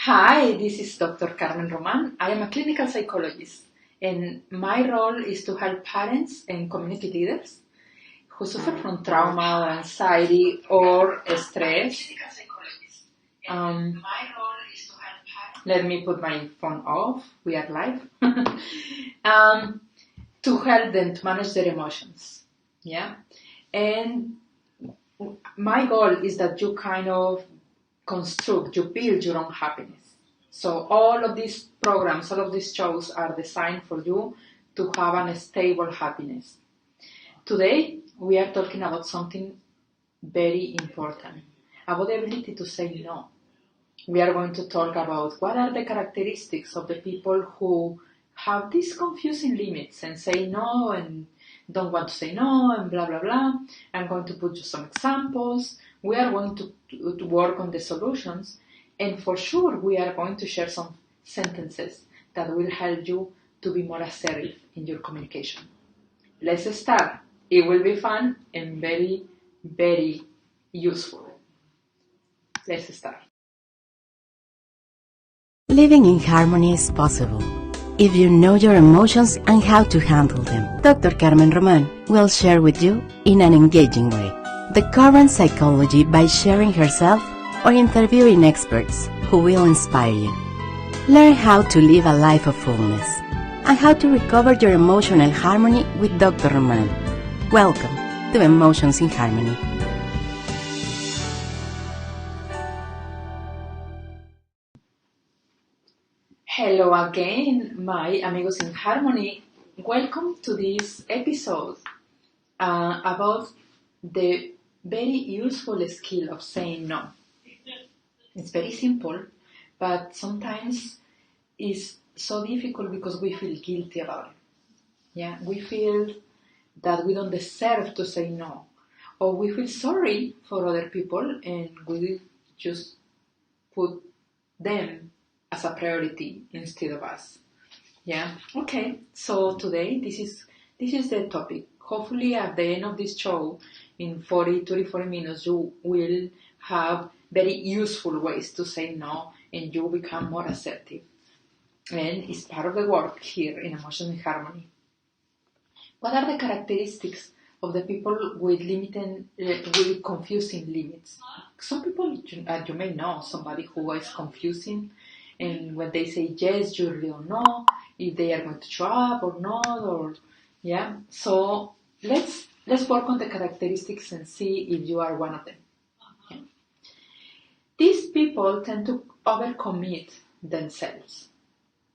Hi, this is Dr. Carmen Roman. I am a clinical psychologist, and my role is to help parents and community leaders who suffer from trauma or anxiety or stress. Um, Let me put my phone off. We are live. To help them to manage their emotions. Yeah. And my goal is that you kind of you build your own happiness. So all of these programs, all of these shows are designed for you to have a stable happiness. Today, we are talking about something very important, about the ability to say no. We are going to talk about what are the characteristics of the people who have these confusing limits and say no and don't want to say no and blah, blah, blah. I'm going to put you some examples. We are going to work on the solutions. And for sure, we are going to share some sentences that will help you to be more assertive in your communication. Let's start. It will be fun and very, very useful. Let's start. Living in harmony is possible if you know your emotions and how to handle them. Dr. Carmen Roman will share with you in an engaging way the current psychology by sharing herself or interviewing experts who will inspire you. Learn how to live a life of fullness and how to recover your emotional harmony with Dr. Roman. Welcome to Emotions in Harmony. Hello again, my amigos in harmony. Welcome to this episode about the very useful skill of saying no. It's very simple, but sometimes it's so difficult because we feel guilty about it. Yeah, we feel that we don't deserve to say no, or we feel sorry for other people and we just put them as a priority instead of us. Yeah. Okay. So today this is the topic. Hopefully at the end of this show, in 40 minutes, you will have very useful ways to say no and you become more assertive. And it's part of the work here in Emotions in Harmony. What are the characteristics of the people with with confusing limits? Some people, you may know somebody who is confusing, and when they say yes, you really don't know if they are going to show up or not, or yeah. So let's work on the characteristics and see if you are one of them. Yeah. These people tend to overcommit themselves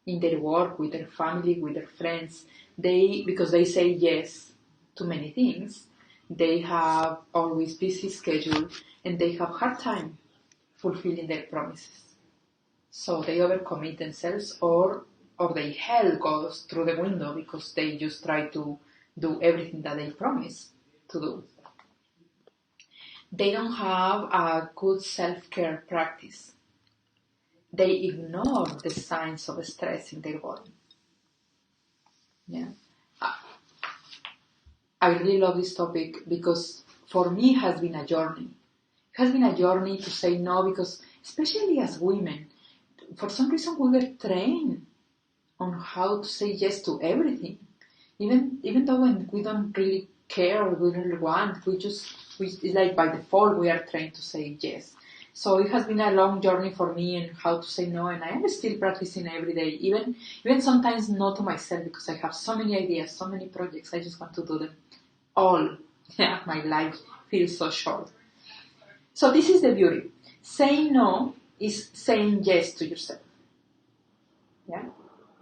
in their work, with their family, with their friends. Because they say yes to many things, they have always busy schedule and they have hard time fulfilling their promises. So they overcommit themselves or their health goes through the window because they just try to do everything that they promise to do. They don't have a good self-care practice. They ignore the signs of stress in their body. Yeah. I really love this topic because for me it has been a journey. It has been a journey to say no because, especially as women, for some reason we were trained on how to say yes to everything. Even though when we don't really care or we don't really want, it's like by default we are trained to say yes. So it has been a long journey for me in how to say no, and I am still practicing every day, even sometimes not to myself because I have so many ideas, so many projects, I just want to do them all. Yeah, my life feels so short. So this is the beauty. Saying no is saying yes to yourself. Yeah,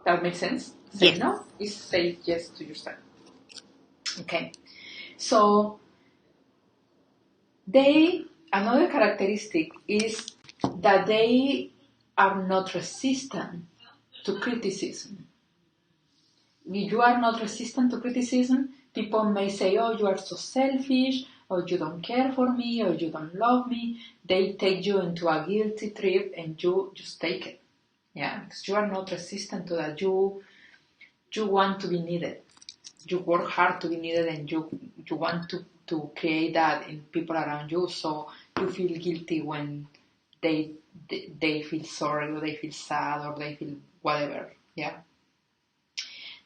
that makes sense? Say no is say yes to yourself. Okay, so another characteristic is that they are not resistant to criticism. If you are not resistant to criticism, people may say, oh, you are so selfish, or you don't care for me, or you don't love me. They take you into a guilty trip and you just take it. Yeah, because you are not resistant to that. You want to be needed. You work hard to be needed and you want to create that in people around you, so you feel guilty when they feel sorry, or they feel sad, or they feel whatever. Yeah.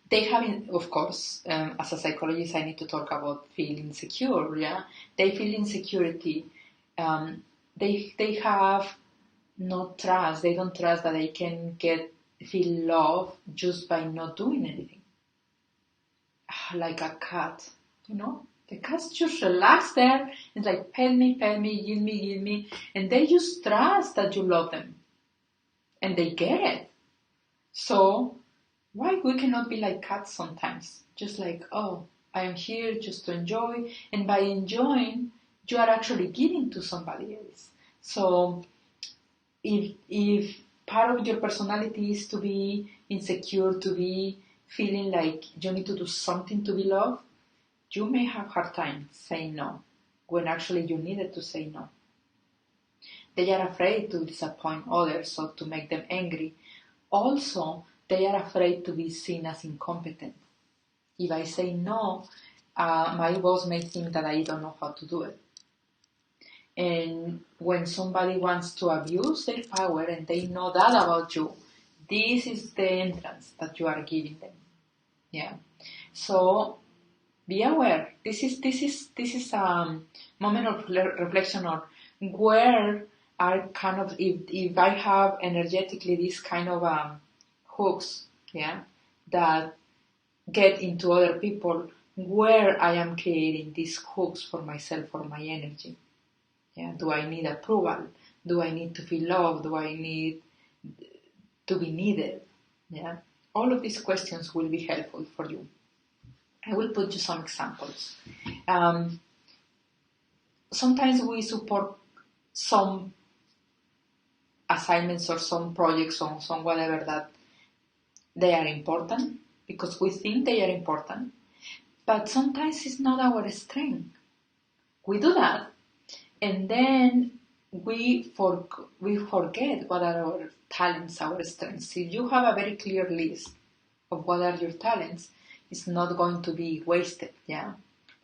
They have, of course, as a psychologist, I need to talk about feeling insecure. Yeah, they feel insecurity. They have no trust. They don't trust that they can feel love just by not doing anything. Like a cat, the cats just relax there and like pet me, give me, and they just trust that you love them, and they get it. So why we cannot be like cats sometimes? Just like, oh, I am here just to enjoy, and by enjoying, you are actually giving to somebody else. So if part of your personality is to be insecure, to be feeling like you need to do something to be loved, you may have hard time saying no when actually you needed to say no. They are afraid to disappoint others or to make them angry. Also, they are afraid to be seen as incompetent. If I say no, my boss may think that I don't know how to do it. And when somebody wants to abuse their power and they know that about you, this is the entrance that you are giving them. Yeah. So be aware. This is a moment of reflection on where are kind of, if I have energetically this kind of hooks, yeah, that get into other people, where I am creating these hooks for myself, for my energy. Yeah, do I need approval? Do I need to feel loved? Do I need to be needed? Yeah, all of these questions will be helpful for you. I will put you some examples. Sometimes we support some assignments or some projects or some whatever that they are important because we think they are important, but sometimes it's not our strength. We do that, and then we forget what are our talents, our strengths. If you have a very clear list of what are your talents, it's not going to be wasted. Yeah,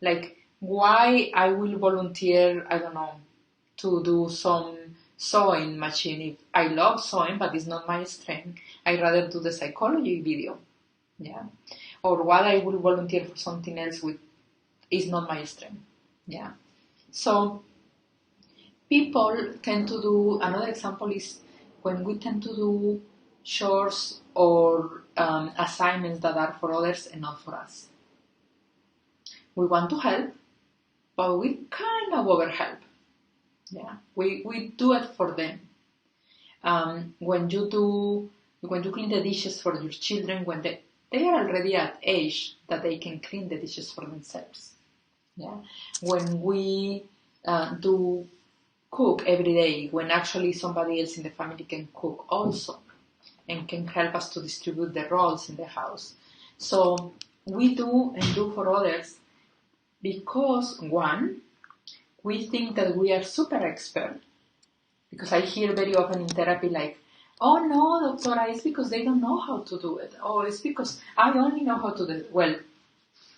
like why I will volunteer, I don't know, to do some sewing machine. If I love sewing, but it's not my strength, I'd rather do the psychology video. Yeah, or what I will volunteer for something else with is not my strength. Yeah, so people tend to do, another example is when we tend to do chores or assignments that are for others and not for us. We want to help, but we kind of overhelp. Yeah, we do it for them. When you clean the dishes for your children, when they are already at age that they can clean the dishes for themselves. Yeah, when we do cook every day, when actually somebody else in the family can cook also and can help us to distribute the roles in the house. So we do and do for others because, one, we think that we are super expert. Because I hear very often in therapy like, oh no, doctora, it's because they don't know how to do it. Oh, it's because I only know how to do it. Well,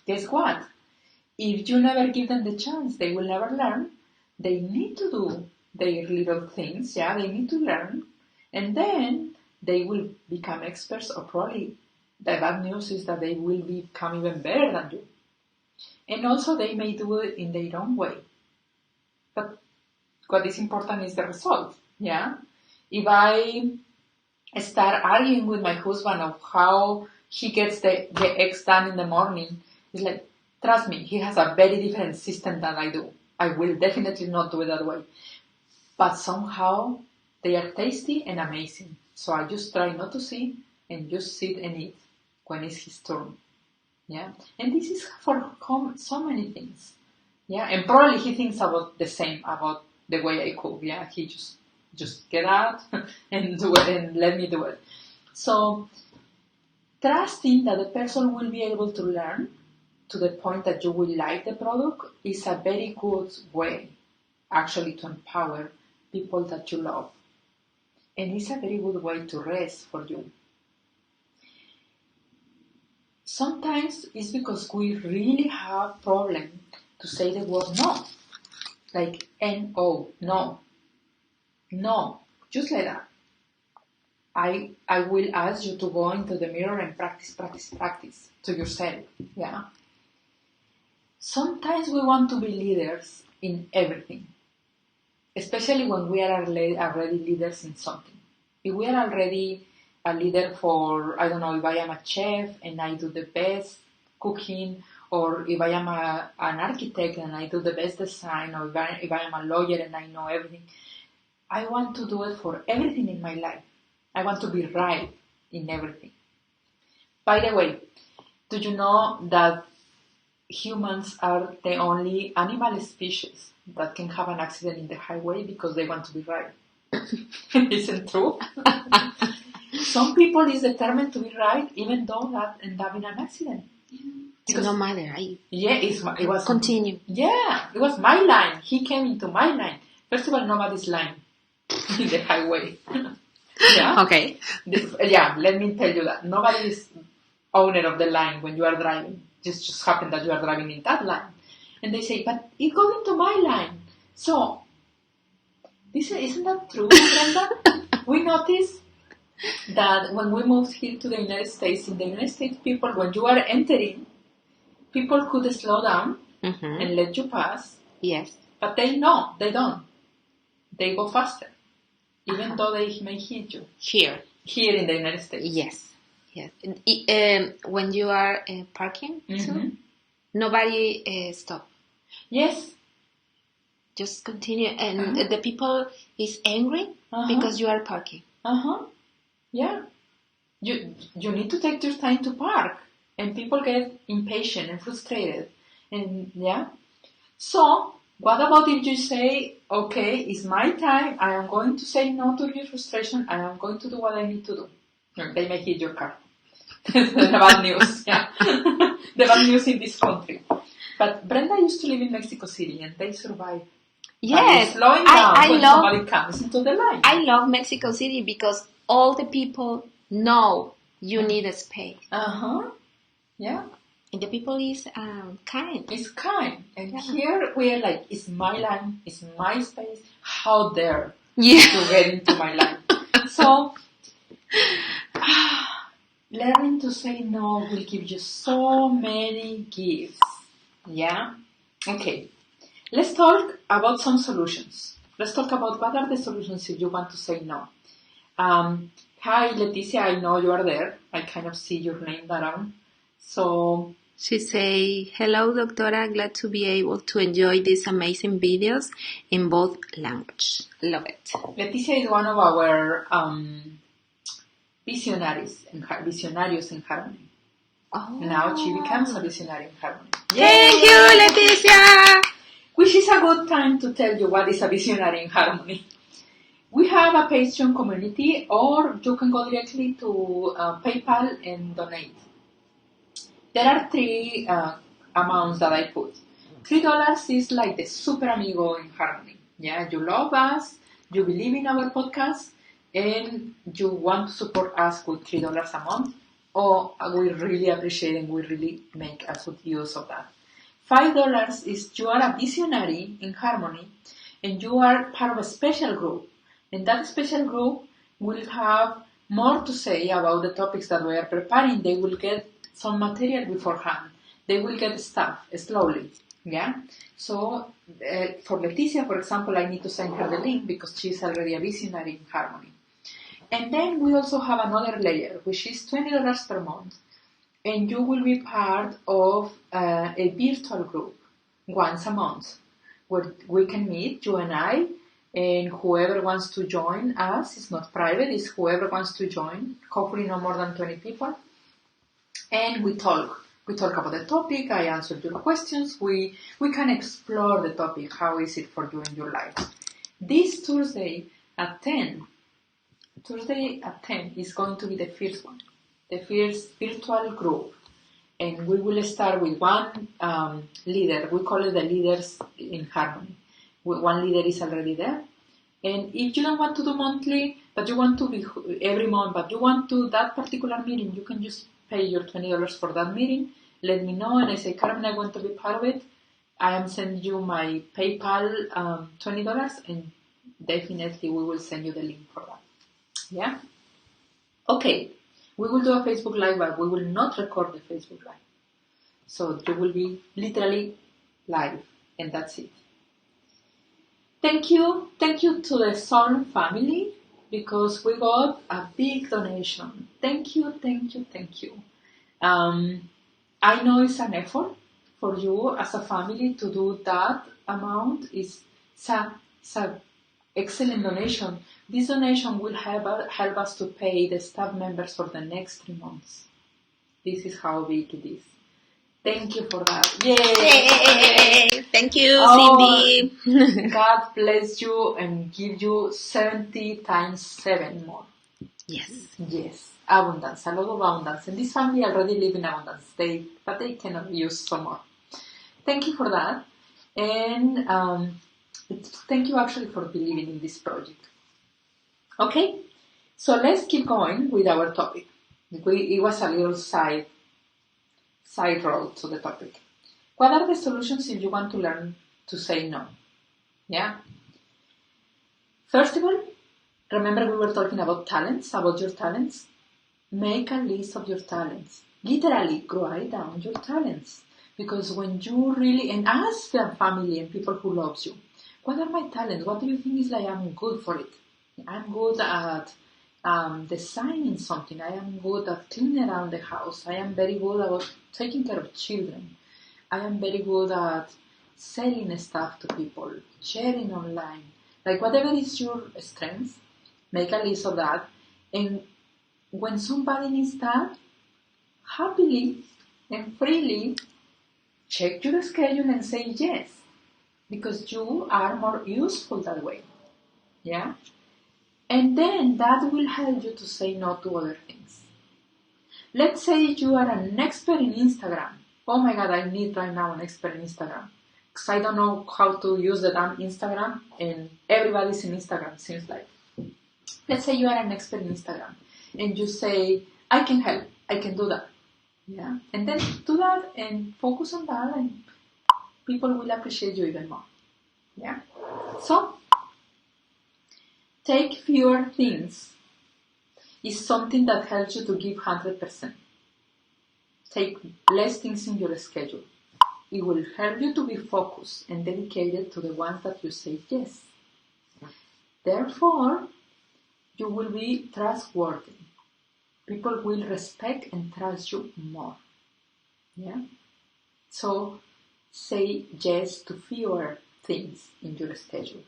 guess what? If you never give them the chance, they will never learn. They need to do their little things, yeah, they need to learn. And then they will become experts, or probably the bad news is that they will become even better than you. And also they may do it in their own way. But what is important is the result, yeah? If I start arguing with my husband of how he gets the eggs done in the morning, it's like, trust me, he has a very different system than I do. I will definitely not do it that way. But somehow they are tasty and amazing. So I just try not to see and just sit and eat when it's his turn. Yeah, and this is for so many things. Yeah, and probably he thinks about the same about the way I cook. Yeah, he just get out and do it and let me do it. So trusting that the person will be able to learn to the point that you will like the product is a very good way actually to empower people that you love. And it's a very good way to rest for you. Sometimes it's because we really have problem to say the word no. Like N-O, no. No. just like that. I will ask you to go into the mirror and practice to yourself. Yeah. Sometimes we want to be leaders in everything, especially when we are already leaders in something. If we are already a leader for, I don't know, if I am a chef and I do the best cooking, or if I am an architect and I do the best design, or if I am a lawyer and I know everything, I want to do it for everything in my life. I want to be right in everything. By the way, do you know that humans are the only animal species that can have an accident in the highway because they want to be right? Isn't true? Some people is determined to be right even though that end up in an accident. So no matter, it was continue. Yeah, it was my line. He came into my line. First of all, nobody's line in the highway. Yeah. Okay. Let me tell you that nobody is owner of the line when you are driving. Just happened that you are driving in that line, and they say, "But it goes into my line." So, isn't that true, Brenda? We noticed that when we moved here to the United States, in the United States, people, when you are entering, people could slow down and let you pass. Yes. But they don't. They go faster, even though they may hit you. Here in the United States. Yes. When you are parking, too, nobody stop. Yes. Just continue, and the people is angry because you are parking. Yeah. You need to take your time to park, and people get impatient and frustrated, and yeah. So, what about if you say, okay, it's my time, I am going to say no to your frustration, I am going to do what I need to do. They may hit your car. The bad news, yeah. The bad news in this country. But Brenda used to live in Mexico City and they survived. Yes, slowing down when somebody comes into the line. I love Mexico City because all the people know you need a space. Yeah. And the people is kind. It's kind. And here we are like, it's my line, it's my space. How dare you get into my line? So, learning to say no will give you so many gifts. Yeah? Okay. Let's talk about some solutions. Let's talk about what are the solutions if you want to say no. Hi, Leticia, I know you are there. I kind of see your name down. So she say, hello, Doctora. Glad to be able to enjoy these amazing videos in both languages. Love it. Leticia is one of our visionarios in harmony. Oh. Now she becomes a visionary in harmony. Thank you, Leticia. Which is a good time to tell you what is a visionary in harmony. We have a Patreon community, or you can go directly to PayPal and donate. There are three amounts that I put. $3 is like the super amigo in harmony. Yeah, you love us, you believe in our podcast, and you want to support us with $3 a month. Oh, we really appreciate it and we really make a good use of that. $5 is you are a visionary in harmony and you are part of a special group. And that special group will have more to say about the topics that we are preparing. They will get some material beforehand. They will get stuff slowly. Yeah. So for Leticia, for example, I need to send her the link because she's already a visionary in harmony. And then we also have another layer, which is $20 per month. And you will be part of a virtual group once a month where we can meet, you and I, and whoever wants to join us. It's not private, it's whoever wants to join, hopefully no more than 20 people. And we talk. We talk about the topic, I answer your questions, we can explore the topic, how is it for you in your life. This Thursday at 10 is going to be the first one, the first virtual group. And we will start with one leader. We call it the leaders in harmony. One leader is already there. And if you don't want to do monthly, but you want to be every month, but you want to that particular meeting, you can just pay your $20 for that meeting. Let me know, and I say, Carmen, I want to be part of it. I am sending you my PayPal $20, and definitely we will send you the link for that. Yeah? Okay, we will do a Facebook Live, but we will not record the Facebook Live. So you will be literally live, and that's it. Thank you to the Sol family, because we got a big donation. Thank you. I know it's an effort for you as a family to do that amount. It's a excellent donation. This donation will help us to pay the staff members for the next 3 months. This is how big it is. Thank you for that. Yay! Thank you, Cindy. God bless you and give you 70 times 7 more. Yes. Abundance, a lot of abundance. And this family already live in abundance, but they cannot use some more. Thank you for that. And thank you actually for believing in this project. Okay, so let's keep going with our topic. It was a little side road to the topic. What are the solutions if you want to learn to say no? Yeah. First of all, remember we were talking about talents, about your talents. Make a list of your talents. Literally, write down your talents. Because when you really, and ask your family and people who loves you, what are my talents? What do you think is like I'm good for it? I'm good at designing something. I am good at cleaning around the house. I am very good at taking care of children. I am very good at selling stuff to people, sharing online. Like whatever is your strength, make a list of that. And when somebody needs that, happily and freely check your schedule and say yes. Because you are more useful that way. Yeah? And then that will help you to say no to other things. Let's say you are an expert in Instagram. Oh my God, I need right now an expert in Instagram. Because I don't know how to use the damn Instagram, and everybody's in Instagram, seems like. Let's say you are an expert in Instagram, and you say, I can help, I can do that. Yeah? And then do that and focus on that, and people will appreciate you even more. Yeah? So, take fewer things is something that helps you to give 100%. Take less things in your schedule. It will help you to be focused and dedicated to the ones that you say yes. Therefore, you will be trustworthy. People will respect and trust you more. Yeah? So, say yes to fewer things in your schedule.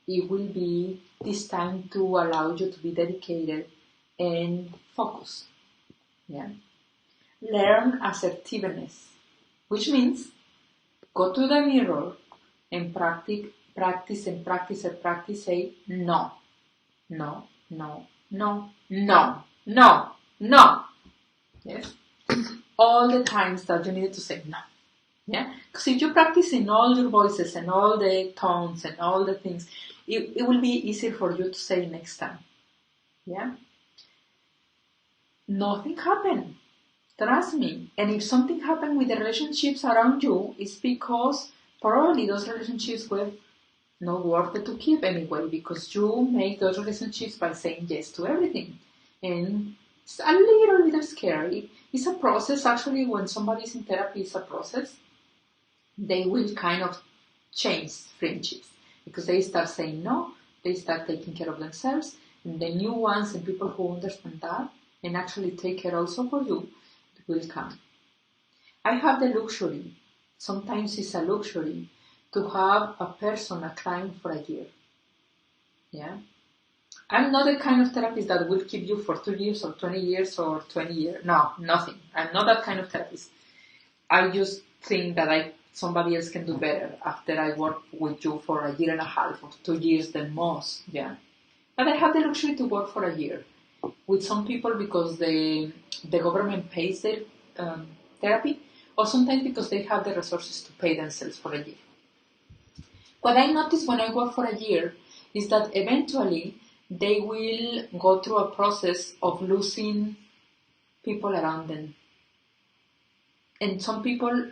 It will be this time to allow you to be dedicated and focused. Yeah. Learn assertiveness, which means go to the mirror and practice, say no, no, no, no, no, no, no. Yes. All the times that you need to say no. Yeah. Because if you practice in all your voices and all the tones and all the things, it will be easier for you to say next time. Yeah. Nothing happened. Trust me. And if something happened with the relationships around you, it's because probably those relationships were not worth it to keep anyway, because you make those relationships by saying yes to everything. And it's a little scary. It's a process. Actually, when somebody's in therapy, it's a process. They will kind of change friendships because they start saying no, they start taking care of themselves, and the new ones and people who understand that and actually take care also for you will come. I have the luxury, sometimes it's a luxury, to have a person, a client for a year. Yeah. I'm not the kind of therapist that will keep you for 2 years or 20 years or 20 years. No, nothing. I'm not that kind of therapist. I just think that somebody else can do better after I work with you for a year and a half or 2 years than most. Yeah. But I have the luxury to work for a year with some people because the government pays their therapy, or sometimes because they have the resources to pay themselves for a year. What I noticed when I work for a year is that eventually they will go through a process of losing people around them. And some people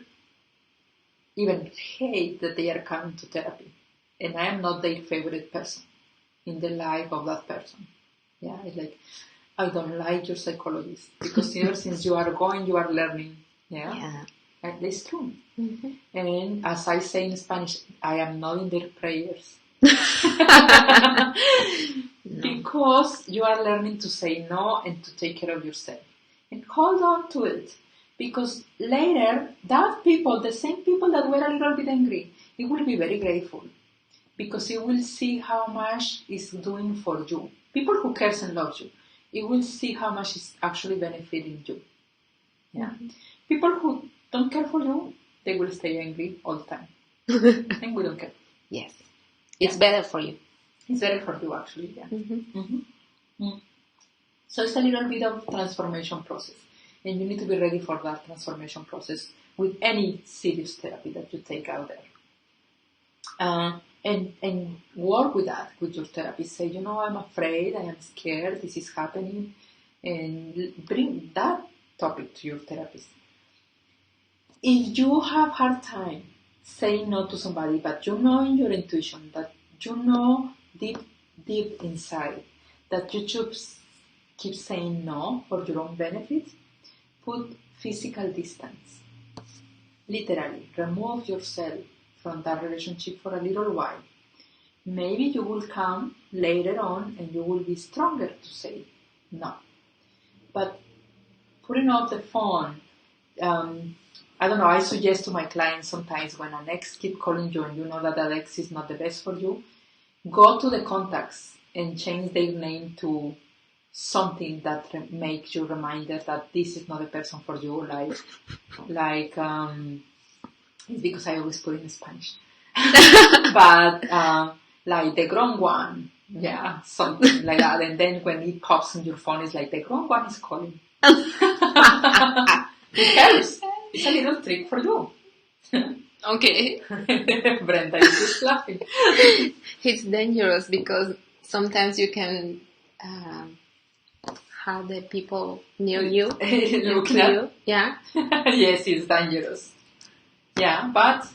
even hate that they are coming to therapy. And I am not their favorite person. in the life of that person. Yeah, it's like, I don't like your psychologist because ever since you are going, you are learning. Yeah. And that's true. Mm-hmm. And as I say in Spanish, I am not in their prayers. No. Because you are learning to say no and to take care of yourself. And hold on to it. Because later, that people, the same people that were a little bit angry, it will be very grateful. Because you will see how much it's doing for you. People who cares and loves you, you will see how much it's actually benefiting you. Yeah. Mm-hmm. People who don't care for you, they will stay angry all the time. And we don't care. Yes. It's better for you. It's better for you, actually, yeah. Mm-hmm. Mm-hmm. Mm. So it's a little bit of transformation process. And you need to be ready for that transformation process with any serious therapy that you take out there. And work with that, with your therapist. Say, I'm afraid, I am scared, this is happening. And bring that topic to your therapist. If you have hard time saying no to somebody, but you know in your intuition that you know deep inside that you should keep saying no for your own benefit, put physical distance. Literally, remove yourself from that relationship for a little while. Maybe you will come later on and you will be stronger to say no. But putting off the phone, I don't know, I suggest to my clients sometimes when an ex keeps calling you and you know that that ex is not the best for you, go to the contacts and change their name to something that makes you reminder that this is not the person for you, like it's because I always put it in Spanish. But like the grown one, yeah, something like that. And then when it pops in your phone, it's like the grown one is calling. It helps. It's a little trick for you. Okay. Brenda is just laughing. It's dangerous because sometimes you can have the people near you looking at you. Yeah. Yes, it's dangerous. Yeah, but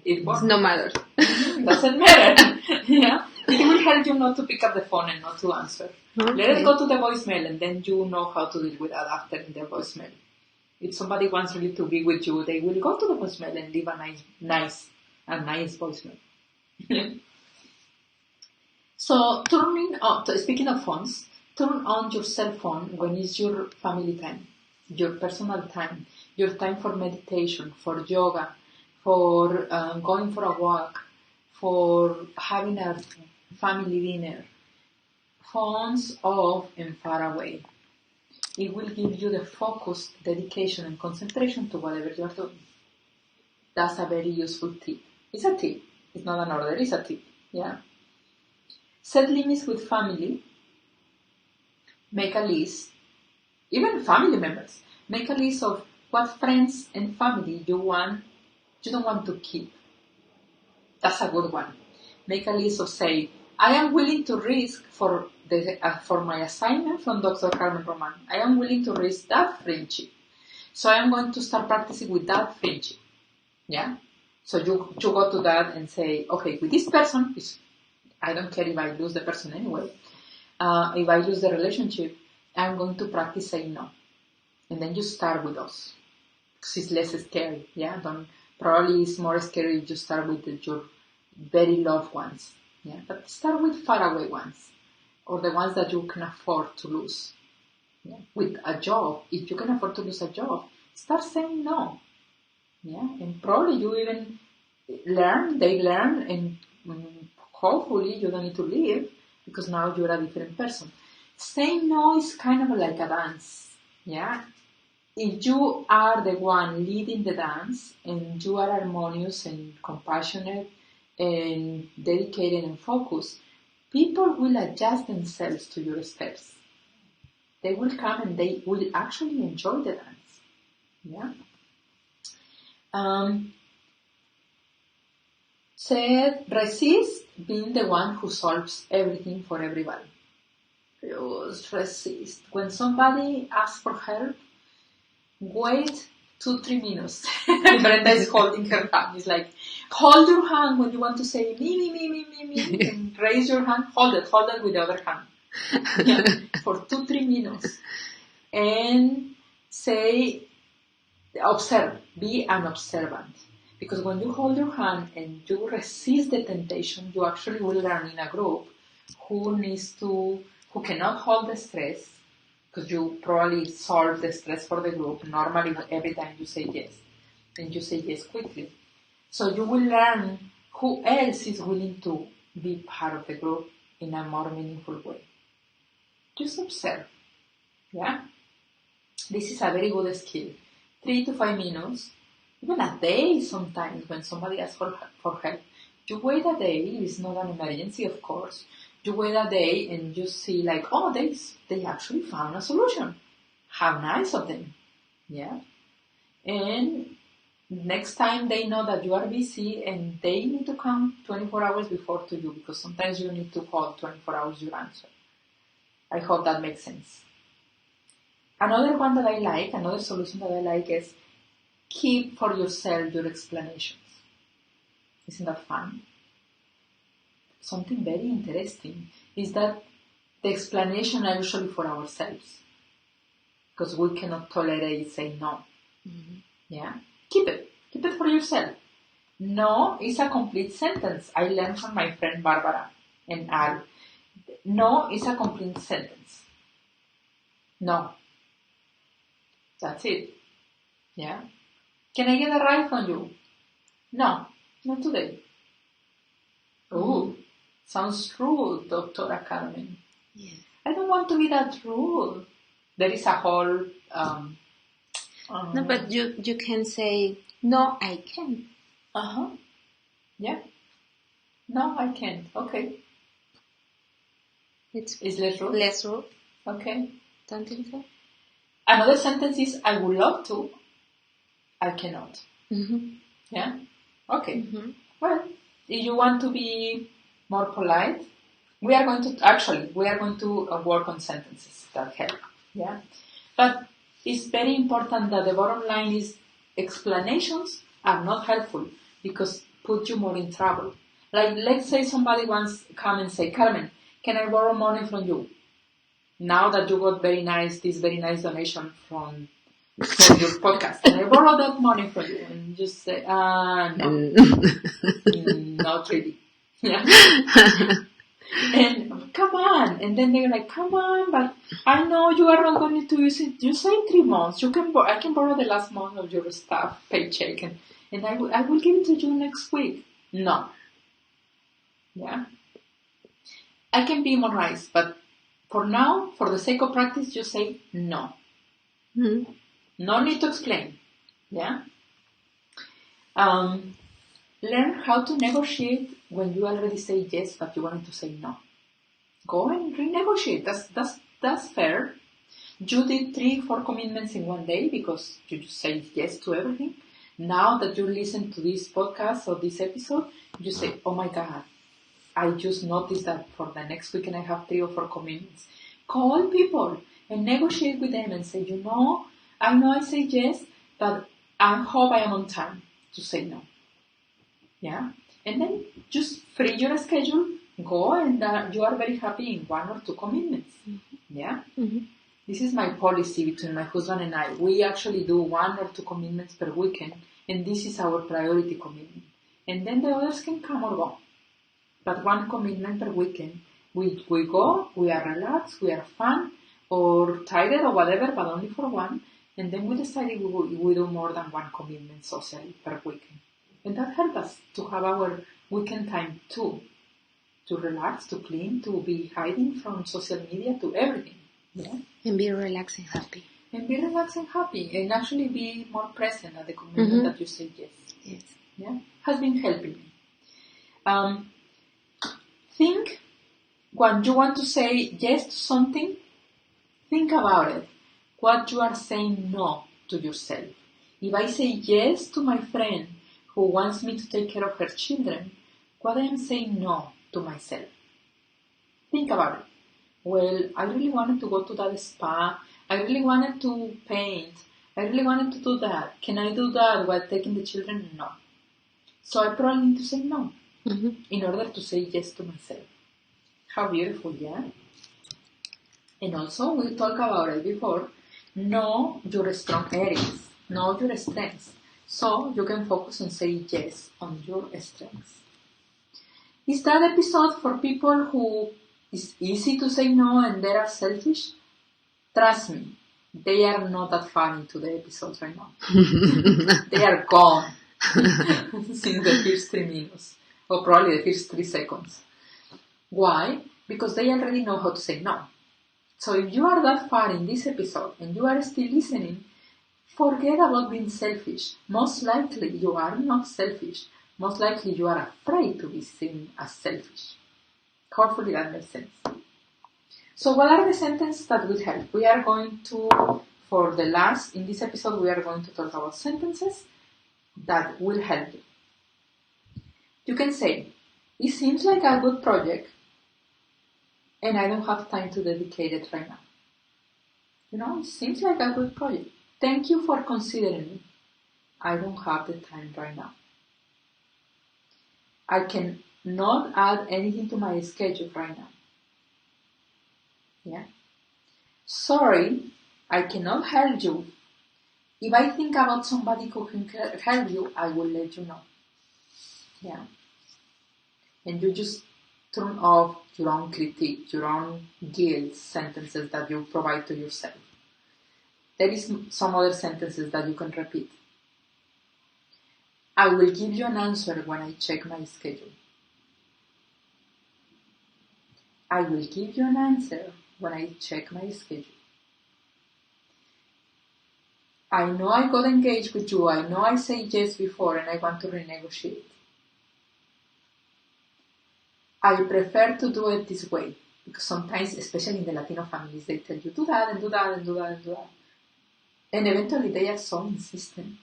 it works. No matter. Doesn't matter. Yeah. It will help you not to pick up the phone and not to answer. Okay. Let it go to the voicemail and then you know how to deal with that after in the voicemail. If somebody wants really to be with you, they will go to the voicemail and leave a nice voicemail. So speaking of phones, turn on your cell phone when it's your family time, your personal time, your time for meditation, for yoga, for going for a walk, for having a family dinner. Phones off and far away. It will give you the focus, dedication, and concentration to whatever you are doing. That's a very useful tip. It's a tip. It's not an order. It's a tip. Yeah. Set limits with family. Make a list. Even family members. Make a list of what friends and family you don't want to keep. That's a good one. Make a list of, say, I am willing to risk for my assignment from Dr. Carmen Roman. I am willing to risk that friendship. So I am going to start practicing with that friendship. Yeah? So you go to that and say, okay, with this person, I don't care if I lose the person anyway. If I lose the relationship, I'm going to practice saying no. And then you start with those. Because it's less scary. Yeah? Probably it's more scary if you start with your very loved ones. Yeah, but start with faraway ones, or the ones that you can afford to lose. Yeah. With a job, if you can afford to lose a job, start saying no. Yeah, and probably you even they learn, and hopefully you don't need to leave because now you're a different person. Saying no is kind of like a dance. Yeah, if you are the one leading the dance and you are harmonious and compassionate and dedicated and focused, people will adjust themselves to your steps. They will come and they will actually enjoy the dance. Yeah. Said, resist being the one who solves everything for everybody. Just resist. When somebody asks for help, wait 2-3 minutes. Brenda is holding her hand. It's like, hold your hand when you want to say me, and raise your hand, hold it with the other hand. Yeah, for 2-3 minutes. And say, observe, be an observant. Because when you hold your hand and you resist the temptation, you actually will learn in a group who cannot hold the stress, because you probably solve the stress for the group normally every time you say yes, and you say yes quickly. So you will learn who else is willing to be part of the group in a more meaningful way. Just observe. Yeah? This is a very good skill. 3 to 5 minutes, even a day sometimes when somebody asks for help. You wait a day, it's not an emergency, of course. You wait a day and you see like, oh, they actually found a solution. How nice of them. Yeah? And next time they know that you are busy and they need to come 24 hours before to you, because sometimes you need to hold 24 hours your answer. I hope that makes sense. Another one that I like, another solution that I like is keep for yourself your explanations. Isn't that fun? Something very interesting is that the explanations are usually for ourselves, because we cannot tolerate say no. Mm-hmm. Yeah? Keep it for yourself. No is a complete sentence. I learned from my friend Barbara and Al. No is a complete sentence. No. That's it. Yeah? Can I get a ride from you? No, not today. Oh, sounds rude, Dr. Carmen. Yes. I don't want to be that rude. There is a whole... no, but you can say, no, I can't. Uh-huh. Yeah. No, I can't. Okay. It's less rude? Less rude. Okay. Don't think so? Another sentence is, I would love to. I cannot. Mm-hmm. Yeah? Okay. Mm-hmm. Well, if you want to be more polite, we are going to work on sentences that help. Yeah? But it's very important that the bottom line is explanations are not helpful because put you more in trouble. Like, let's say somebody wants to come and say, Carmen, can I borrow money from you? Now that you got this very nice donation from your podcast, can I borrow that money from you? And just say, no. Not really. Yeah. And come on. And then they're like, come on, but I know you are not going to use it. You say 3 months. I can borrow the last month of your staff paycheck and I will give it to you next week. No. Yeah. I can be more nice, but for now, for the sake of practice, just say no. Mm-hmm. No need to explain. Yeah. Learn how to negotiate when you already say yes, but you wanted to say no. Go and renegotiate. That's fair. You did 3-4 commitments in one day because you just said yes to everything. Now that you listen to this podcast or this episode, you say, oh my God, I just noticed that for the next weekend I have 3 or 4 commitments. Call people and negotiate with them and say, I know I say yes, but I hope I am on time to say no. Yeah? And then just free your schedule, go, and you are very happy in 1 or 2 commitments. Mm-hmm. Yeah? Mm-hmm. This is my policy between my husband and I. We actually do 1 or 2 commitments per weekend, and this is our priority commitment. And then the others can come or go. But 1 commitment per weekend, we go, we are relaxed, we are fun, or tired or whatever, but only for 1. And then we decided we do more than 1 commitment socially per weekend. And that helped us to have our weekend time too. To relax, to clean, to be hiding from social media, to everything. Yeah? And be relaxed and happy. And actually be more present at the commitment that you say yes. Yes. Yeah? Has been helping me. Think when you want to say yes to something, think about it. What you are saying no to yourself. If I say yes to my friend who wants me to take care of her children, what I am saying no to myself. Think about it. Well, I really wanted to go to that spa. I really wanted to paint. I I really wanted to do that. Can I do that while taking the children? No. So I probably need to say no in order to say yes to myself. How beautiful, yeah? And also, we talked about it before, know your strong areas, know your strengths, so you can focus on saying yes on your strengths. Is that episode for people who it's easy to say no and they are selfish? Trust me, they are not that far into the episode right now. They are gone since the first 3 minutes, or probably the first 3 seconds. Why? Because they already know how to say no. So if you are that far in this episode and you are still listening, forget about being selfish. Most likely you are not selfish. Most likely you are afraid to be seen as selfish. Hopefully that makes sense. So what are the sentences that will help? We are going to, in this episode, we are going to talk about sentences that will help you. You can say, it seems like a good project and I don't have time to dedicate it right now. It seems like a good project. Thank you for considering me. I don't have the time right now. I can not add anything to my schedule right now. Yeah. Sorry, I cannot help you. If I think about somebody who can help you, I will let you know. Yeah. And you just turn off your own critique, your own guilt sentences that you provide to yourself. There is some other sentences that you can repeat. I will give you an answer when I check my schedule. I will give you an answer when I check my schedule. I know I got engaged with you. I know I said yes before and I want to renegotiate. I prefer to do it this way. Because sometimes, especially in the Latino families, they tell you, do that and do that and do that and do that. And eventually they are so insistent.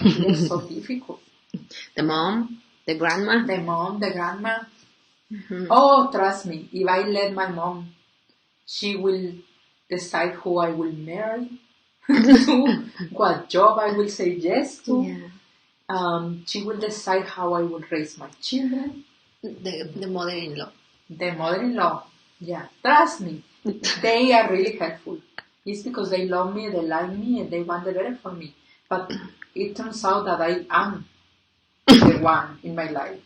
They are so difficult. The mom, the grandma. The mom, the grandma. Oh, trust me, if I let my mom, she will decide who I will marry to, what job I will say yes to. Yeah. She will decide how I will raise my children. The mother-in-law. The mother-in-law. Yeah, trust me, they are really helpful. It's because they love me, they like me, and they want the better for me. But it turns out that I am the one in my life,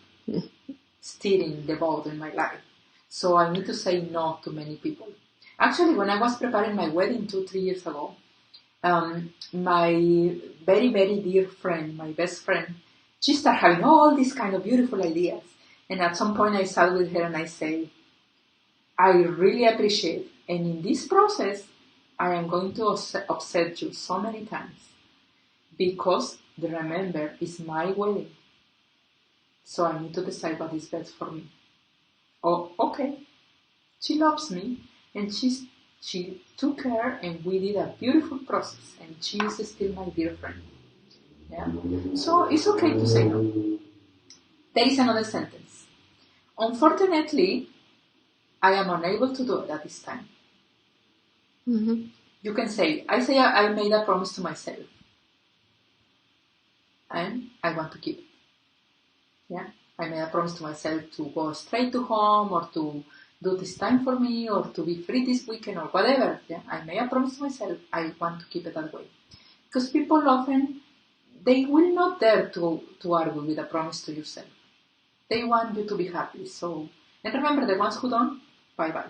steering the boat in my life. So I need to say no to many people. Actually, when I was preparing my wedding 2-3 years ago, my very, very dear friend, my best friend, she started having all these kind of beautiful ideas. And at some point I sat with her and I said, I really appreciate, and in this process, I am going to upset you so many times. Because, remember, it's my wedding. So I need to decide what is best for me. Oh, okay. She loves me, and she took care, and we did a beautiful process, and she is still my dear friend. Yeah. So it's okay to say no. There is another sentence. Unfortunately, I am unable to do it at this time. You can say, I made a promise to myself. And I want to keep it. Yeah. I made a promise to myself to go straight to home or to do this time for me or to be free this weekend or whatever. Yeah. I made a promise to myself. I want to keep it that way. Because people often, they will not dare to argue with a promise to yourself. They want you to be happy. So, and remember, the ones who don't, bye-bye.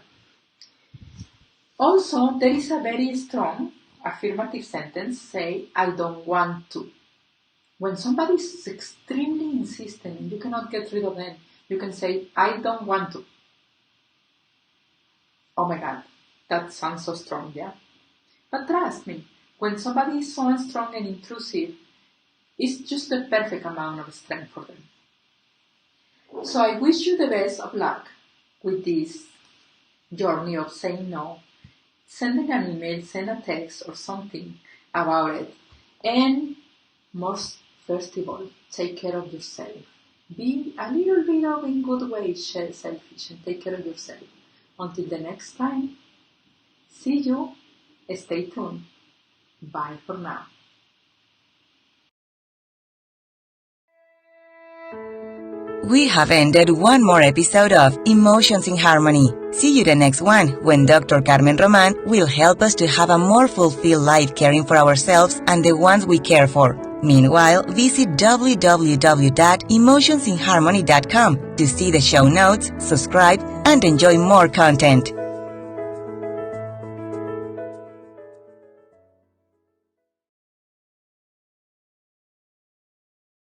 Also, there is a very strong affirmative sentence, say, I don't want to. When somebody is extremely insistent and you cannot get rid of them, you can say, I don't want to. Oh my God, that sounds so strong, yeah? But trust me, when somebody is so strong and intrusive, it's just the perfect amount of strength for them. So I wish you the best of luck with this journey of saying no. Send me an email, send a text or something about it. And first of all, take care of yourself. Be a little bit of, in good way, selfish and take care of yourself. Until the next time, see you. Stay tuned. Bye for now. We have ended one more episode of Emotions in Harmony. See you the next one, when Dr. Carmen Roman will help us to have a more fulfilled life caring for ourselves and the ones we care for. Meanwhile, visit www.emotionsinharmony.com to see the show notes, subscribe, and enjoy more content.